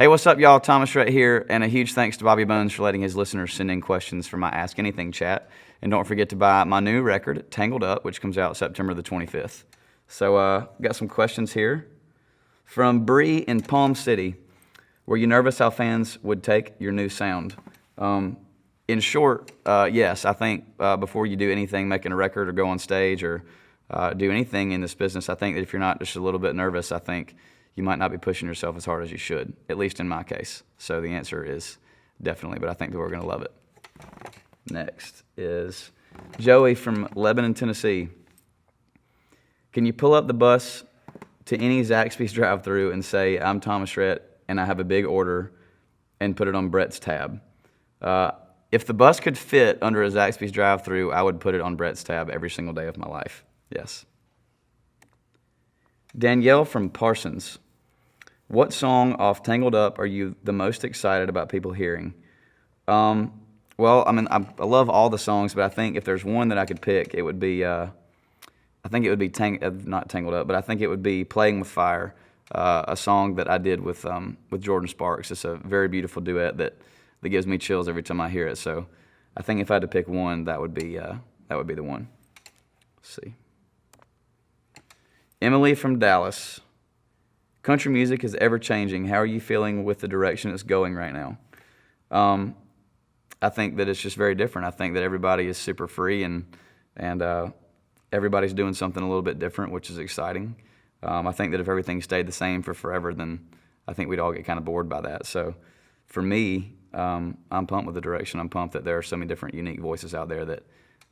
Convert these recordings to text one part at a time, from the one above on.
Hey, what's up, y'all? Thomas Rhett here, and a huge thanks to Bobby Bones for letting his listeners send in questions for my Ask Anything chat. And don't forget to buy my new record, Tangled Up, which comes out September the 25th. So, got some questions here. From Bree in Palm City. Were you nervous how fans would take your new sound? In short, yes. I think before you do anything, making a record or go on stage or do anything in this business, I think that if you're not just a little bit nervous, I think you might not be pushing yourself as hard as you should, at least in my case. So the answer is definitely, but I think people are going to love it. Next is Joey from Lebanon, Tennessee. Can you pull up the bus to any Zaxby's drive-thru and say, I'm Thomas Rhett and I have a big order, and put it on Brett's tab? If the bus could fit under a Zaxby's drive-thru, I would put it on Brett's tab every single day of my life. Yes. Danielle from Parsons. What song off Tangled Up are you the most excited about people hearing? Well, I love all the songs, but I think if there's one that I could pick, it would be, not Tangled Up, but I think it would be Playing with Fire, a song that I did with Jordan Sparks. It's a very beautiful duet that gives me chills every time I hear it. So I think if I had to pick one, that would be the one. Let's see. Emily from Dallas. Country music is ever-changing. How are you feeling with the direction it's going right now? I think that it's just very different. I think that everybody is super free and everybody's doing something a little bit different, which is exciting. I think that if everything stayed the same for forever, then I think we'd all get kind of bored by that. So for me, I'm pumped with the direction. I'm pumped that there are so many different unique voices out there that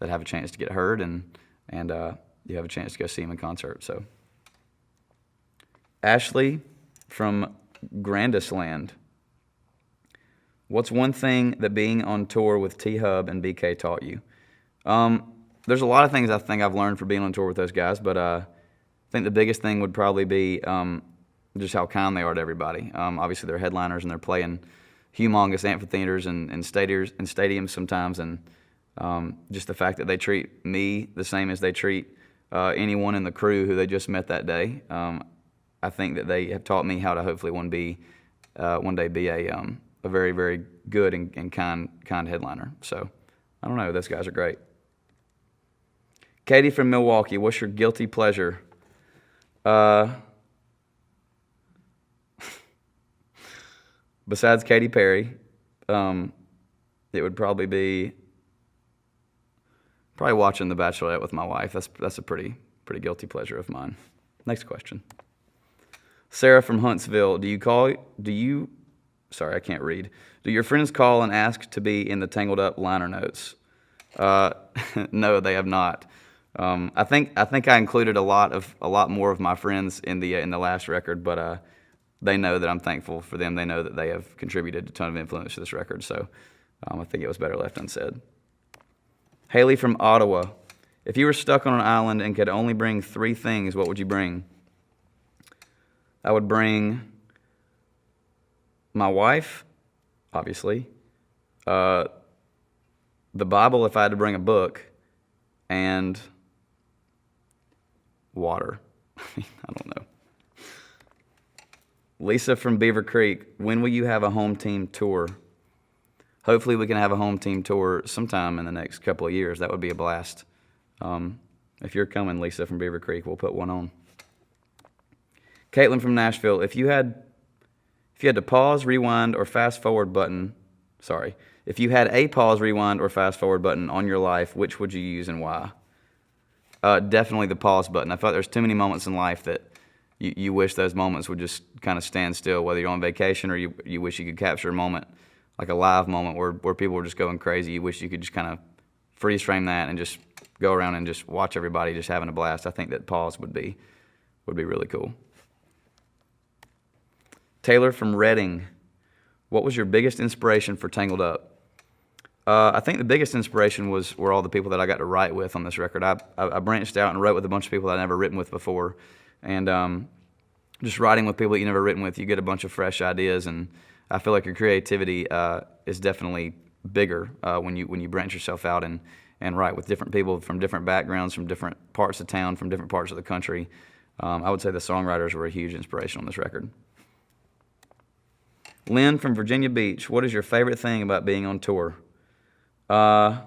have a chance to get heard and you have a chance to go see them in concert. So Ashley from Grandisland. What's one thing that being on tour with T-Hub and BK taught you? There's a lot of things I think I've learned from being on tour with those guys, but I think the biggest thing would probably be just how kind they are to everybody. Obviously, they're headliners and they're playing humongous amphitheaters and stadiums sometimes, and just the fact that they treat me the same as they treat anyone in the crew who they just met that day. I think that they have taught me how to hopefully one day be a very, very good and kind headliner. So I don't know, those guys are great. Katie from Milwaukee, what's your guilty pleasure? Besides Katy Perry, it would probably be watching The Bachelorette with my wife. That's a pretty guilty pleasure of mine. Next question. Sarah from Huntsville, do your friends call and ask to be in the Tangled Up liner notes? No, they have not. I think I included a lot more of my friends in the last record, but they know that I'm thankful for them. They know that they have contributed a ton of influence to this record, so I think it was better left unsaid. Haley from Ottawa, if you were stuck on an island and could only bring 3 things, what would you bring? I would bring my wife, obviously, the Bible if I had to bring a book, and water. I don't know. Lisa from Beaver Creek, when will you have a home team tour? Hopefully we can have a home team tour sometime in the next couple of years. That would be a blast. If you're coming, Lisa from Beaver Creek, we'll put one on. Caitlin from Nashville, if you had to pause, rewind, or fast forward button, if you had a pause, rewind, or fast forward button on your life, which would you use and why? Definitely the pause button. I feel like there's too many moments in life that you wish those moments would just kind of stand still, whether you're on vacation or you wish you could capture a moment, like a live moment where people were just going crazy. You wish you could just kind of freeze frame that and just go around and just watch everybody just having a blast. I think that pause would be really cool. Taylor from Reading, what was your biggest inspiration for Tangled Up? I think the biggest inspiration were all the people that I got to write with on this record. I branched out and wrote with a bunch of people that I'd never written with before, and just writing with people that you've never written with, you get a bunch of fresh ideas, and I feel like your creativity is definitely bigger when you branch yourself out and write with different people from different backgrounds, from different parts of town, from different parts of the country. I would say the songwriters were a huge inspiration on this record. Lynn from Virginia Beach, what is your favorite thing about being on tour? I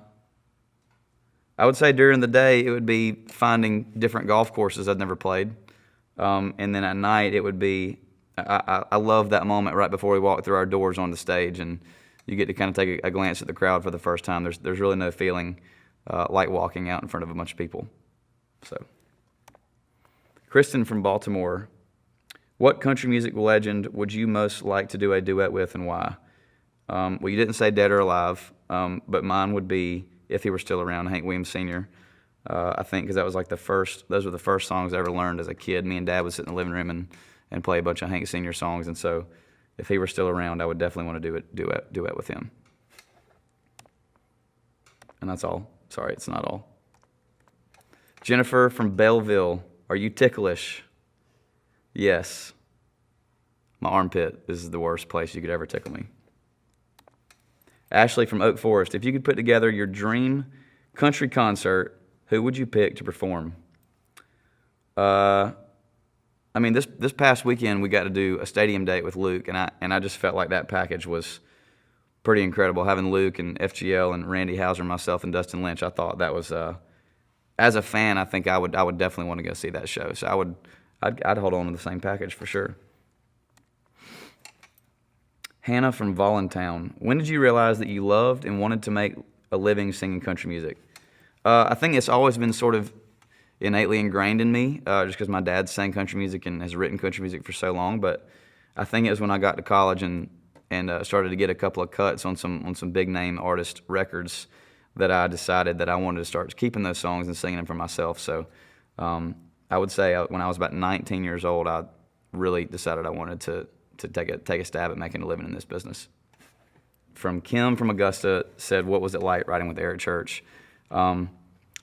would say during the day it would be finding different golf courses I'd never played. And then at night it would be, I love that moment right before we walk through our doors on the stage and you get to kind of take a glance at the crowd for the first time. There's really no feeling like walking out in front of a bunch of people. So, Kristen from Baltimore, what country music legend would you most like to do a duet with and why? Well, you didn't say dead or alive, but mine would be, if he were still around, Hank Williams Sr. I think because that was like those were the first songs I ever learned as a kid. Me and Dad would sit in the living room and play a bunch of Hank Sr. songs, and so if he were still around, I would definitely want to do a duet with him. And that's all. Sorry, it's not all. Jennifer from Belleville, are you ticklish? Yes. My armpit is the worst place you could ever tickle me. Ashley from Oak Forest, if you could put together your dream country concert, who would you pick to perform? I mean, this past weekend we got to do a stadium date with Luke, and I just felt like that package was pretty incredible. Having Luke and FGL and Randy Houser, myself, and Dustin Lynch, I thought that was, as a fan, I think I would definitely want to go see that show. So I'd hold on to the same package for sure. Hannah from Voluntown, when did you realize that you loved and wanted to make a living singing country music? I think it's always been sort of innately ingrained in me, just because my dad sang country music and has written country music for so long. But I think it was when I got to college and started to get a couple of cuts on some big name artist records that I decided that I wanted to start keeping those songs and singing them for myself. So I would say when I was about 19 years old, I really decided I wanted to take a stab at making a living in this business. From Kim from Augusta said, what was it like writing with Eric Church? I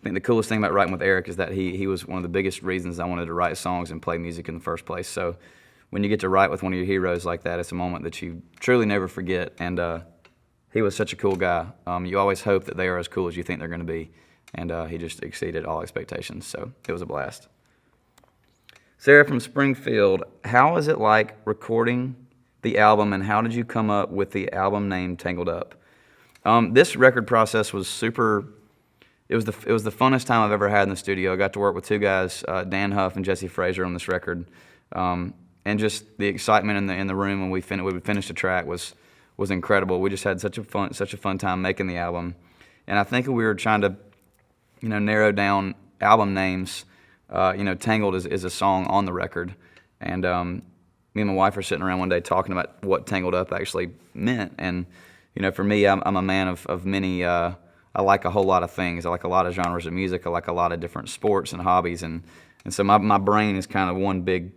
think the coolest thing about writing with Eric is that he was one of the biggest reasons I wanted to write songs and play music in the first place. So when you get to write with one of your heroes like that, it's a moment that you truly never forget. And he was such a cool guy. You always hope that they are as cool as you think they're going to be. And he just exceeded all expectations. So it was a blast. Sarah from Springfield, how is it like recording the album, and how did you come up with the album name Tangled Up? This record process was super. It was the funnest time I've ever had in the studio. I got to work with two guys, Dan Huff and Jesse Frazier, on this record, and just the excitement in the room when we finished a track was incredible. We just had such a fun time making the album, and I think we were trying to, narrow down album names. Tangled is a song on the record, and me and my wife were sitting around one day talking about what Tangled Up actually meant. And for me, I'm a man of many. I like a whole lot of things. I like a lot of genres of music. I like a lot of different sports and hobbies, and so my brain is kind of one big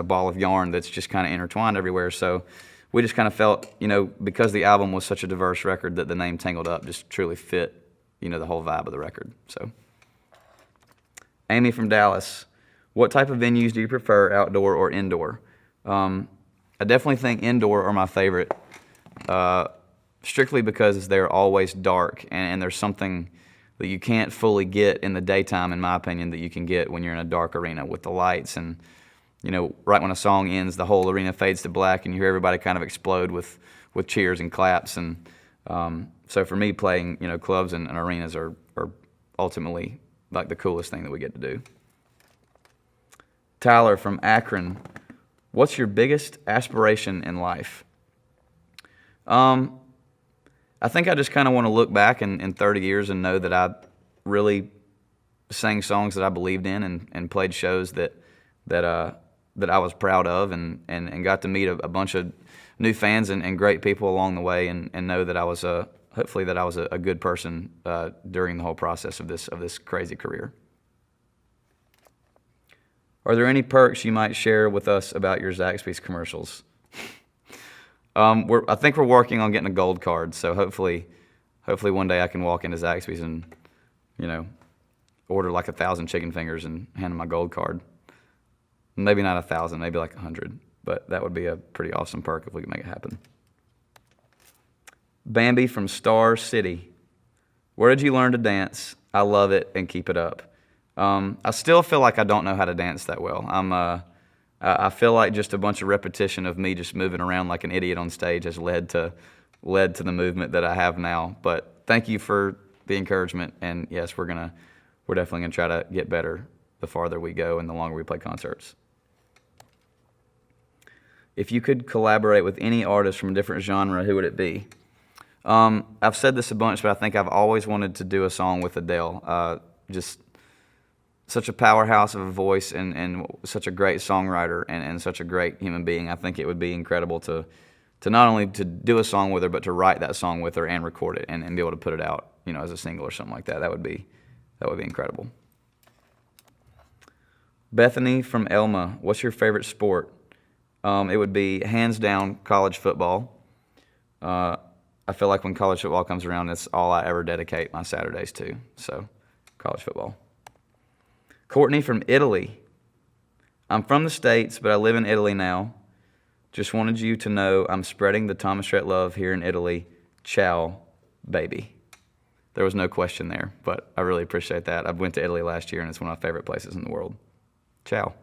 ball of yarn that's just kind of intertwined everywhere. So we just kind of felt because the album was such a diverse record that the name Tangled Up just truly fit the whole vibe of the record. So. Amy from Dallas, what type of venues do you prefer, outdoor or indoor? I definitely think indoor are my favorite, strictly because they're always dark, and there's something that you can't fully get in the daytime, in my opinion, that you can get when you're in a dark arena with the lights. And, right when a song ends, the whole arena fades to black, and you hear everybody kind of explode with cheers and claps. And so for me, playing, clubs and arenas are ultimately like the coolest thing that we get to do. Tyler from Akron, what's your biggest aspiration in life? I think I just kind of want to look back in 30 years and know that I really sang songs that I believed in and played shows that I was proud of and got to meet a bunch of new fans and great people along the way and know that I was hopefully that I was a good person during the whole process of this crazy career. Are there any perks you might share with us about your Zaxby's commercials? I think we're working on getting a gold card, so hopefully one day I can walk into Zaxby's and order like 1,000 chicken fingers and hand them my gold card. Maybe not 1,000, maybe like 100, but that would be a pretty awesome perk if we could make it happen. Bambi from Star City, where did you learn to dance? I love it and keep it up. I still feel like I don't know how to dance that well. I feel like just a bunch of repetition of me just moving around like an idiot on stage has led to the movement that I have now. But thank you for the encouragement, and yes, we're definitely gonna try to get better the farther we go and the longer we play concerts. If you could collaborate with any artist from a different genre, who would it be? I've said this a bunch, but I think I've always wanted to do a song with Adele. Just such a powerhouse of a voice and such a great songwriter and such a great human being. I think it would be incredible to not only to do a song with her, but to write that song with her and record it and be able to put it out, as a single or something like that. That would be incredible. Bethany from Elma, what's your favorite sport? It would be hands down college football. I feel like when college football comes around, it's all I ever dedicate my Saturdays to. So, college football. Courtney from Italy. I'm from the States, but I live in Italy now. Just wanted you to know I'm spreading the Thomas Rhett love here in Italy. Ciao, baby. There was no question there, but I really appreciate that. I went to Italy last year, and it's one of my favorite places in the world. Ciao.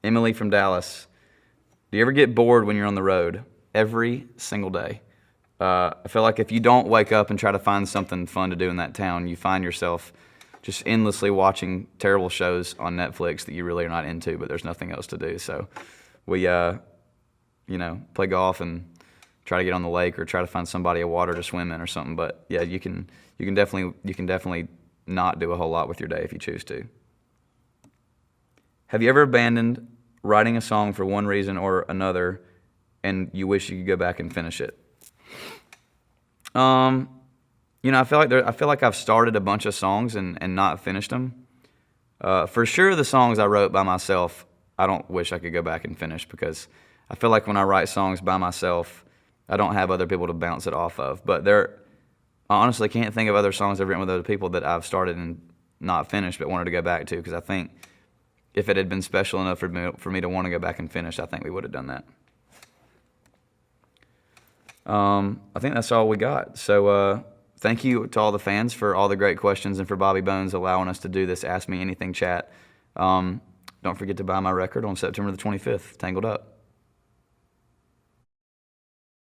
Emily from Dallas. Do you ever get bored when you're on the road? Every single day. I feel like if you don't wake up and try to find something fun to do in that town, you find yourself just endlessly watching terrible shows on Netflix that you really are not into, but there's nothing else to do. So we, play golf and try to get on the lake or try to find somebody a water to swim in or something. But yeah, you can definitely not do a whole lot with your day if you choose to. Have you ever abandoned writing a song for one reason or another, and you wish you could go back and finish it? I feel like I've started a bunch of songs and not finished them. For sure, the songs I wrote by myself, I don't wish I could go back and finish, because I feel like when I write songs by myself, I don't have other people to bounce it off of. But I honestly can't think of other songs I've written with other people that I've started and not finished but wanted to go back to, because I think if it had been special enough for me to want to go back and finish, I think we would have done that. I think that's all we got. So thank you to all the fans for all the great questions and for Bobby Bones allowing us to do this Ask Me Anything chat. Don't forget to buy my record on September the 25th, Tangled Up.